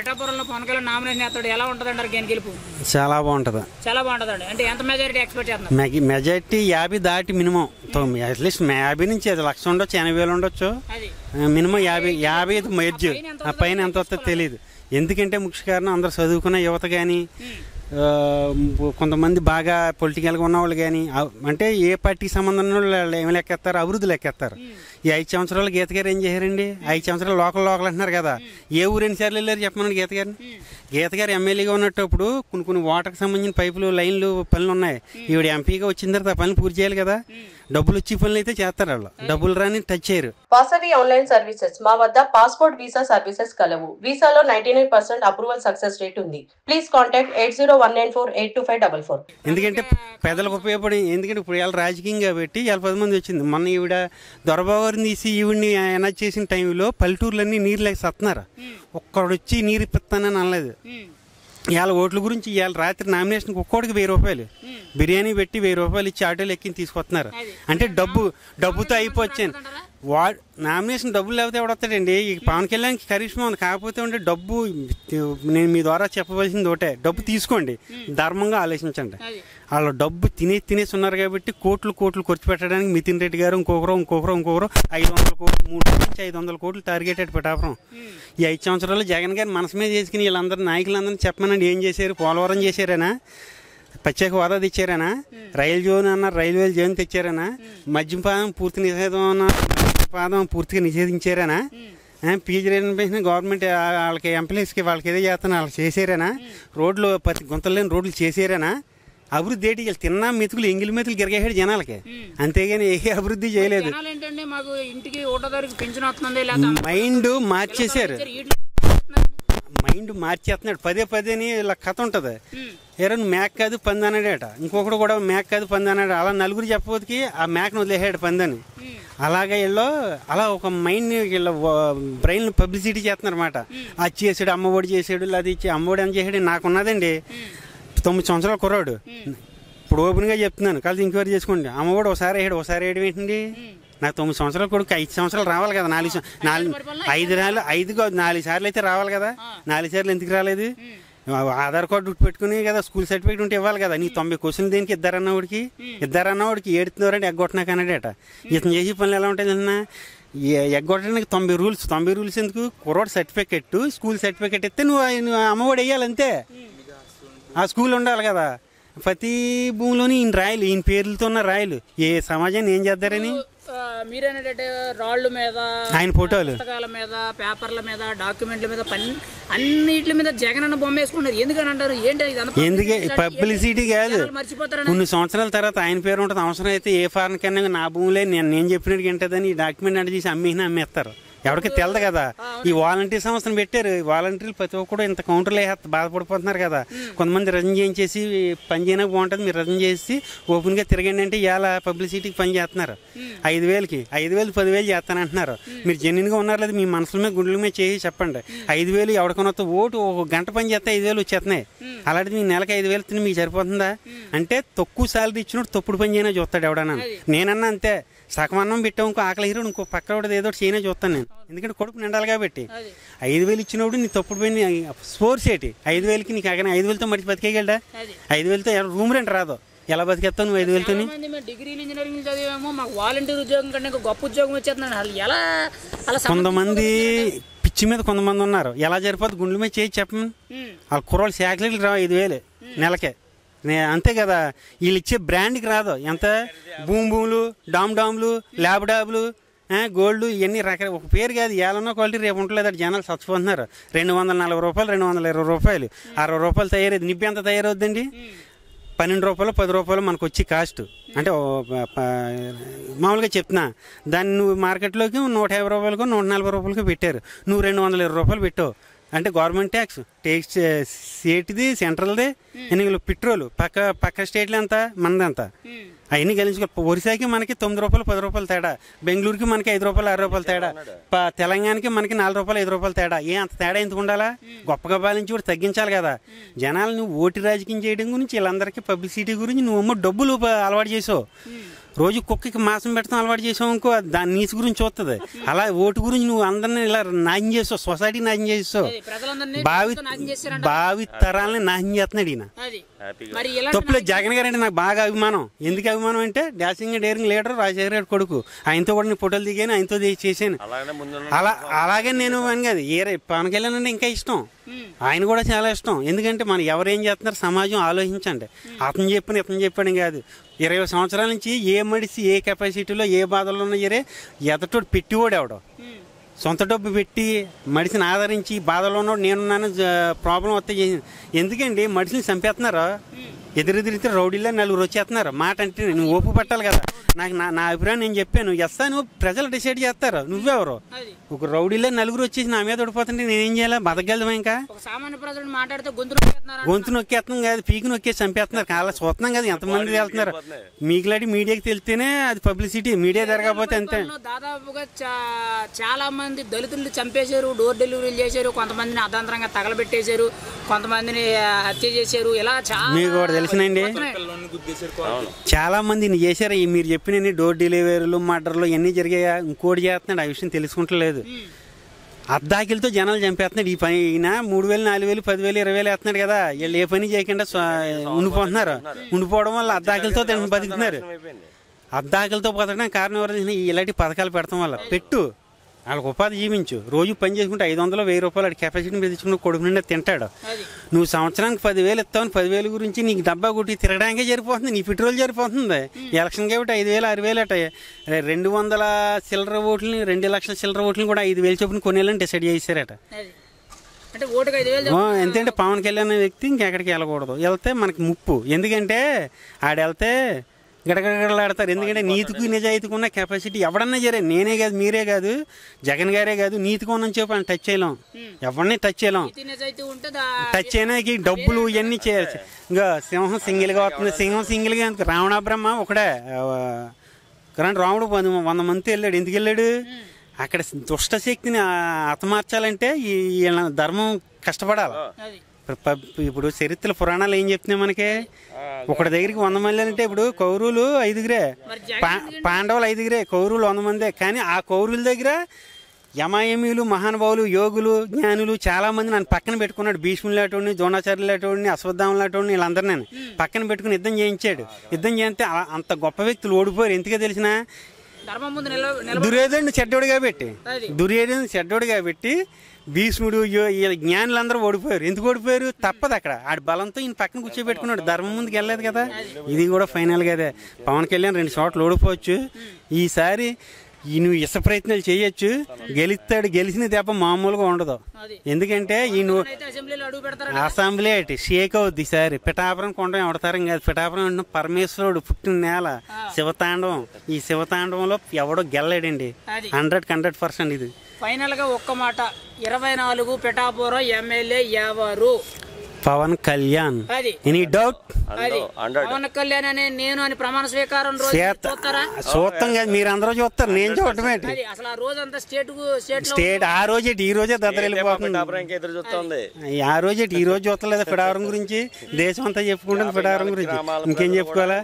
పిఠాపురంలో పవన్ కళ్యాణ్ నామినేషన్ చేస్తాడు, ఎలా ఉంటుంది అంటారు గేమ్ గెలుపు? చాలా బాగుంటుంది. చాలా బాగుంటుందండి. అంటే ఎంత మెజారిటీ ఎక్స్పెక్ట్ చేస్తున్నారు? మెజారిటీ 50 దాటి మినిమం, అట్లీస్ట్ 50 నుంచి 1,00,000 ఉండొచ్చు, 80,000 ఉండొచ్చు, మినిమం 50 మెర్జ్. ఆ పైన ఎంత వస్తుందో తెలియదు. ఎందుకంటే ముఖ్య కారణం అందరూ చదువుకున్న యువత కానీ, కొంతమంది బాగా పొలిటికల్గా ఉన్నవాళ్ళు కానీ, అంటే ఏ పార్టీకి సంబంధం ఉన్న వాళ్ళు ఏమి లెక్కేస్తారు, అభివృద్ధి లెక్కేస్తారు. ఈ 5 సంవత్సరాలు గీత గారు ఏం చేశారండి? 5 సంవత్సరాలు లోకల్ అంటున్నారు కదా, ఏ ఊరు ఎన్నిసార్లు వెళ్ళారు చెప్పమని గీత గారిని? గీత గారు ఎమ్మెల్యేగా ఉన్నప్పుడు కొన్ని వాటర్కి సంబంధించిన పైపులు, లైన్లు పనులు ఉన్నాయి. ఈవిడ ఎంపీగా వచ్చిన తర్వాత ఆ పనులు పూర్తి చేయాలి కదా. డబ్బులు వచ్చి పనులు అయితే చేస్తారు, వాళ్ళు డబ్బులు రాని టచ్ చేయరు. Vasavi online services. మా వద్ద పాస్పోర్ట్ వీసా సర్వీసెస్ కలవు. వీసాలో 99% అప్రూవల్ సక్సెస్ రేట్ ఉంది. Please contact 8019482544. ఎందుకంటే పేదలకు ఉపయోగపడి, ఎందుకంటే ఇప్పుడు ఇలా రాజకీయం కాబట్టి 10 మంది వచ్చింది. మొన్న ఈవిడ దొరబాబుని తీసి ఈవిడ్ని ఎనర్జీ చేసిన టైంలో పల్లెటూర్లన్నీ నీరు లేక సత్తున్నారు. ఒక్కడు వచ్చి నీరు ఇప్పిస్తానని అనలేదు. ఇవాళ ఓట్ల గురించి ఇవాళ రాత్రి నామినేషన్కి ఒక్కోడికి 1000 రూపాయలు బిర్యానీ పెట్టి 1000 రూపాయలు ఇచ్చి ఆటోలు ఎక్కి తీసుకొస్తున్నారు. అంటే డబ్బుతో అయిపోవచ్చాను. నామినేషన్ డబ్బులు లేకపోతే ఎవడొస్తాడండి? ఈ పవన్ కళ్యాణ్కి కరిష్మా ఉంది, కాకపోతే ఉంటే డబ్బు. నేను మీ ద్వారా చెప్పవలసింది ఒకటే, డబ్బు తీసుకోండి, ధర్మంగా ఆలోచించండి. వాళ్ళు డబ్బు తినేసి ఉన్నారు కాబట్టి కోట్లు ఖర్చు పెట్టడానికి నితిన్ రెడ్డి గారు ఇంకొకరు 500 కోట్లు, 3 నుంచి 500 కోట్లు టార్గెటెడ్ పిఠాపురం. ఈ 5 సంవత్సరాలు జగన్ గారిని మనసు మీద చేసుకుని వీళ్ళందరూ నాయకులందరినీ చెప్పమనండి. ఏం చేశారు? పోలవరం చేశారేనా? ప్రత్యేక హోదా తెచ్చారనా? రైలు జోన్ అన్నారు, రైల్వే జోన్ తెచ్చారనా? మద్యపానం పూర్తి నిషేధం అన్నారు, మద్యపానం పూర్తిగా నిషేధించారనా? పీజీ రిజర్వేషన్ గవర్నమెంట్ వాళ్ళకి ఎంప్లాయీస్కి వాళ్ళకి ఏదో చేస్తాను వాళ్ళకి చేసారేనా? రోడ్లు ప్రతి గుంతలు లేని రోడ్లు చేసారేనా? అభివృద్ధి ఏంటి? తిన్నా మెతుకులు ఎంగిలి మెతుకులు గిరగేసాడు జనాలకి, అంతేగాని ఏ అభివృద్ధి చేయలేదు. మైండ్ మార్చేశారు, మైండ్ మార్చేస్తున్నాడు. పదే ఇలా కథ ఉంటుంది. ఏరో మేక కాదు పంది అన్నాడట, ఇంకొకడు కూడా మేక కాదు పంది అన్నాడు. అలా నలుగురు చెప్పబోతుకి ఆ మేకను వదిలేసాడు పందని. అలాగే వీళ్ళు అలా ఒక మైండ్ వీళ్ళ బ్రెయిన్ పబ్లిసిటీ చేస్తున్నారు అనమాట. అది చేసాడు, అమ్మఒడి చేసాడు, అది ఇచ్చి అమ్మఒడి అని చేసాడు. నాకున్నదండి 9 సంవత్సరాల కుర్రాడు. ఇప్పుడు ఓపెన్గా చెప్తున్నాను, కలిసి ఇంక్వైరీ చేసుకోండి. అమ్మఒడి ఒకసారి వేయడం ఏంటండి? నాకు 9 సంవత్సరాల కొడుకు 5 సంవత్సరాలు రావాలి కదా. 4 సార్లు అయితే రావాలి కదా. 4 సార్లు ఎందుకు రాలేదు? ఆధార్ కార్డు పెట్టుకుని కదా, స్కూల్ సర్టిఫికేట్ ఉంటే ఇవ్వాలి కదా. నీ 90 క్వశ్చన్లు దేనికి? ఇద్దరన్నవాడికి ఏడుతున్నారంటే ఎగ్గొట్టినాక అన్నాడట. ఇతను చేసే పనులు ఎలా ఉంటాయి అన్న? ఎగ్గొట్టడానికి 90 రూల్స్ ఎందుకు? కుర్రోడు సర్టిఫికెట్, స్కూల్ సర్టిఫికెట్ ఇస్తే నువ్వు అమ్మఒడి వేయాలంతే. ఆ స్కూల్ ఉండాలి కదా. ప్రతి భూమిలోని ఈయన రాయలు, ఈయన పేర్లతో ఉన్న రాయలు. ఏ సమాజాన్ని ఏం చేద్దారని మీరేంటంటే రాళ్ళ మీద, ఆయన ఫోటోలు, పుస్తకాల మీద, పేపర్ల మీద, డాక్యుమెంట్ల మీద, అన్నిటి మీద జగన్ అన్న బొమ్మ వేసుకుంటారు. ఎందుకని అంటారు? ఏంటి? ఎందుకే పబ్లిసిటీ కాదు. కొన్ని సంవత్సరాల తర్వాత ఆయన పేరు ఉంటుంది. అవసరం అయితే ఏ ఫారెన్ కన్నా నా భూమిలో నేను చెప్పినట్టు వింటుందని డాక్యుమెంట్ అంటే తీసి అమ్మేస్తారు. ఎవరికి తెలదు కదా. ఈ వాలంటీర్ సంస్థను పెట్టారు. వాలంటీర్లు ప్రతి ఒక్కరు ఇంత కౌంటర్లు బాధపడిపోతున్నారు కదా. కొంతమంది రిజైన్ చేయించేసి పని చేయడానికి బాగుంటుంది, మీరు రిజైన్ చేసి ఓపెన్గా తిరగండి అంటే ఇలా పబ్లిసిటీకి పని చేస్తున్నారు. 5,000కి 10,000 చేస్తానంటున్నారు. మీరు జెన్యున్గా ఉన్నారు లేదు, మీ మనసుల మీద గుండెల మీద చేసి చెప్పండి. 5,000 ఎవరికొనొస్తే ఓటు ఒక గంట పని చేస్తే 5,000 వచ్చేస్తున్నాయి. అలాంటిది మీ నెలకు 5,000 తిని మీకు సరిపోతుందా? అంటే తక్కువ సాలరీ ఇచ్చినప్పుడు తప్పుడు పని చేయనా చూస్తాడు ఎవడన్నా. నేనన్నా అంతే, సగం అన్నం పెట్టావు, ఇంకో ఆకలి హీరో ఇంకో పక్క ఏదో చేయనే చూస్తాను నేను. ఎందుకంటే కొడుకు నిండాలి కాబట్టి. 5,000 ఇచ్చినప్పుడు నీ తప్పుడు పని స్పోర్ట్స్ ఏంటి? 5,000కి నీకు అక్కడ 5,000తో మట్టి బతికేయగలడా? 5,000తో రూమ్ రెంట్ రాదు, ఎలా బతికేస్తావు నువ్వు 5,000తో? డిగ్రీలు ఇంజనీరింగ్ చదివేమో మాకు వాలంటీర్ ఉద్యోగం కంటే గొప్ప ఉద్యోగం వచ్చేస్తున్నాడు. ఎలా? కొంతమంది పిచ్చి మీద కొంతమంది ఉన్నారు. ఎలా జరిపోతుంది? గుండెల మీద చేసి చెప్పమని. వాళ్ళ కుర్రోళ్ళు శాఖలకి రావు 5,000 నెలకే. అంతే కదా. వీళ్ళు ఇచ్చే బ్రాండ్కి రాదు. ఎంత భూములు, డామ్లు, ల్యాబ్డాబ్లు, గోల్డ్, ఇవన్నీ రకాల ఒక పేరు కాదు. ఏలన్నా క్వాలిటీ రేపు ఉండలేదు. జనాలు చచ్చిపోతున్నారు. 240 రూపాయలు, 220 రూపాయలు, 60 రూపాయలు తయారవుతుంది. నిబ్బి ఎంత తయారవుద్దండి? 12 రూపాయలు, 10 రూపాయలు మనకు వచ్చి కాస్ట్. అంటే మామూలుగా చెప్తున్నా. దాన్ని నువ్వు మార్కెట్లోకి 150 రూపాయలకు, 140 రూపాయలకు పెట్టారు. నువ్వు 220 రూపాయలు పెట్టావు అంటే గవర్నమెంట్ ట్యాక్స్ స్టేట్ది, సెంట్రల్ది, ఎన్నికలు పెట్రోలు పక్క స్టేట్లో ఎంత, మనది ఎంత, అవన్నీ కలిసి ఒరిస్సాకి మనకి 9 రూపాయలు, 10 రూపాయలు తేడా. బెంగళూరుకి మనకి 5 రూపాయలు, 6 రూపాయలు తేడా. తెలంగాణకి మనకి 4 రూపాయలు, 5 రూపాయలు తేడా. అంత తేడా ఎందుకు ఉండాలా? గొప్పగా పాలించి కూడా తగ్గించాలి కదా. జనాలు నువ్వు ఓటు రాజకీయం చేయడం గురించి, వీళ్ళందరికీ పబ్లిసిటీ గురించి నువ్వు డబ్బులు అలవాటు చేసావు. రోజు కుక్కకి మాంసం పెట్టడం అలవాటు చేసావు అనుకో, దాని నీసు గురించి చూస్తుంది. అలా ఓటు గురించి నువ్వు అందరినీ ఇలా నాశనం చేస్తావు, సొసైటీ నాశనం చేస్తావు, భావి తరాలని నాశనం చేస్తున్నాడు ఈయన. తప్పులేదు. జగన్ గారు అంటే నాకు బాగా అభిమానం. ఎందుకు అభిమానం అంటే dashing daring leader Rajasekhara Reddy కొడుకు. ఆయనతో కూడా నేను ఫోటోలు దిగాను, ఆయనతో చేశాను. అలాగే నేను అని కాదు, పవన్ కళ్యాణ్ అంటే ఇంకా ఇష్టం, ఆయన కూడా చాలా ఇష్టం. ఎందుకంటే మనం ఎవరేం చేస్తున్నారు సమాజం ఆలోచించండి. అతను చెప్పిన ఇతను చెప్పాడు కాదు. 20 సంవత్సరాల నుంచి ఏ మడిసి ఏ కెపాసిటీలో ఏ బాధల్లో ఉన్నా సరే ఎదటోడు పెట్టివాడు ఎవడో సొంత డబ్బు పెట్టి మడిసిని ఆదరించి బాధలో ఉన్నాడు. నేనున్నాను, ప్రాబ్లం వస్తే ఎందుకండి మడిసిని చంపేస్తున్నారు, ఎదురెదిరితే రౌడీలో నలుగురు వచ్చేస్తున్నారు. మాట అంటే నువ్వు ఓపు పట్టాలి కదా. నాకు నా అభిప్రాయం నేను చెప్పాను, నువ్వు ప్రజలు డిసైడ్ చేస్తారు. నువ్వెవరు? ఒక రౌడీలో నలుగురు వచ్చేసి నా మీద ఓడిపోతుంటే నేనేం చేయాలా? బతకగలదు. ఇంకా గొంతు నొక్కేస్తున్నాం కాదు, పీకి నొక్కేసి చంపేస్తున్నారు. అలా చూస్తున్నాం కదా ఎంతమంది వెళ్తున్నారు. మీకులాంటి మీడియాకి తెలిస్తేనే అది పబ్లిసిటీ, మీడియా జరగకపోతే అంతే. దాదాపుగా చాలా మంది దళితులు చంపేశారు, డోర్ డెలివరీలు చేశారు, కొంతమందిని అర్ధాంతరంగా తగలబెట్టేశారు, కొంతమందిని హత్య చేశారు. ఇలా మీకు కూడా తెలిసినండి, చాలా మందిని చేశారు. మీరు చెప్పిన డోర్ డెలివరీలు మర్డర్లు ఇవన్నీ జరిగాయా? ఇంకోటి చేస్తున్నాడు, ఆ విషయం తెలుసుకుంటలేదు. అద్దాకిలతో జనాలు చంపేస్తున్నాడు. ఈ పని 3,000 4,000 10,000 20,000 వేస్తున్నాడు కదా. వీళ్ళు ఏ పని చేయకుండా ఉండిపోతున్నారు. ఉండిపోవడం వల్ల అద్దాకిలతో బతుకుతున్నారు. అద్దాకిలతో బతకడానికి కారణం ఎవరు? ఇలాంటి పథకాలు పెడతాం వల్ల. పెట్టు, వాళ్ళకి ఉపాధి జీవించు. రోజు పని చేసుకుంటే 500 1000 రూపాయలు అటు కెపాసిటీని పెంచుకుని కొడుకు నిండా తింటాడు. నువ్వు సంవత్సరానికి 10,000 ఇస్తావని 10,000 గురించి నీకు డబ్బా కొట్టి తిరగడానికే సరిపోతుంది, నీ పెట్రోల్ సరిపోతుంది. ఎలక్షన్ కాబట్టి 5,000 6,000 అట 200 చిల్లర ఓట్లని 2 లక్షల చిల్లర ఓట్లని కూడా 5,000 చొప్పున కొనేయాలని డిసైడ్ చేశారట. ఎందుకంటే పవన్ కళ్యాణ్ అనే వ్యక్తి ఇంకెక్కడికి వెళ్ళకూడదు. వెళ్తే మనకి ముప్పు. ఎందుకంటే ఆడెళ్తే గడగడలాడతారు. ఎందుకంటే నీతికి నిజాయితీకి ఉన్న కెపాసిటీ ఎవడన్నా సరే, నేనే కాదు మీరే కాదు జగన్ గారే కాదు, నీతికి ఉన్న చెప్పి అని టచ్ చేయలేం, ఎవరిని టచ్ చేయలేం. టచ్ చేయడానికి డబ్బులు ఇవన్నీ చేయాలి. ఇంకా సింహం సింగిల్గా వస్తుంది. సింహం సింగిల్గా రావణ బ్రహ్మ ఒకడే. కానీ రాముడు 100 మందితో వెళ్ళాడు. ఎందుకు వెళ్ళాడు? అక్కడ దుష్ట శక్తిని హతమార్చాలంటే ఈ ధర్మం కష్టపడాలి. ఇప్పుడు చరిత్ర పురాణాలు ఏం చెప్తున్నాయి మనకి? ఒకటి దగ్గరికి 100 మంది అంటే ఇప్పుడు కౌరవులు 5గురే, పాండవులు 5గురే, కౌరవులు 100 మందే. కానీ ఆ కౌరవుల దగ్గర యమాయమీలు మహానుభావులు యోగులు జ్ఞానులు చాలా మంది నన్ను పక్కన పెట్టుకున్నాడు. భీష్ములు లాంటి ద్రోణాచార్యులు లాంటి అశ్వత్థామ లాంటి వీళ్ళందరూ నేను పక్కన పెట్టుకుని యుద్ధం చేయించాడు. యుద్ధం చేస్తే అంత గొప్ప వ్యక్తులు ఓడిపోయారు. ఎందుకే తెలిసిన? దుర్యోధనుడు చెడ్డోడు కాబట్టి భీష్ముడు జ్ఞానులందరూ ఓడిపోయారు. ఎందుకు ఓడిపోయారు? తప్పదు. అక్కడ ఆడి బలంతో ఈయన పక్కన కూర్చోబెట్టుకున్నాడు. ధర్మం ముందుకు వెళ్ళలేదు కదా. ఇది కూడా ఫైనల్ కదా. పవన్ కళ్యాణ్ 2 చోట్ల ఓడిపోవచ్చు. ఈసారి నువ్వు ఇష్ట ప్రయత్నాలు చేయొచ్చు, గెలుస్తాడు. గెలిచిన దెబ్బ మామూలుగా ఉండదు. ఎందుకంటే ఈ అసెంబ్లీ అటు షేక్ అవుద్ది. ఈసారి పిఠాపురం కొండ ఎవడతారం కాదు. పిఠాపురం అంటే పరమేశ్వరుడు పుట్టిన నేల, శివతాండవం. ఈ శివతాండవంలో ఎవడో గెల్లడండి. 100% ఇది ఫైనల్ గా. ఒక్క మాట, 24 పిఠాపురం ఎమ్మెల్యే ఎవరు? పవన్ కళ్యాణ్. Any doubt? పవన్ కళ్యాణ్ అనే నేను అని ప్రమాణ స్వీకారం చూస్తాం కదా. మీరు అందరూ చూస్తారు, నేను చూడటమే. అసలు ఆ రోజంతా స్టేట్ ఆ రోజే ఈ రోజే దద్దరు వెళ్ళిపోతుంది. ఆ రోజే ఈ రోజు చూస్తలేదు పిఠాపురం గురించి. దేశం అంతా చెప్పుకుంటుంది పిఠాపురం గురించి. ఇంకేం చెప్పుకోవాలా?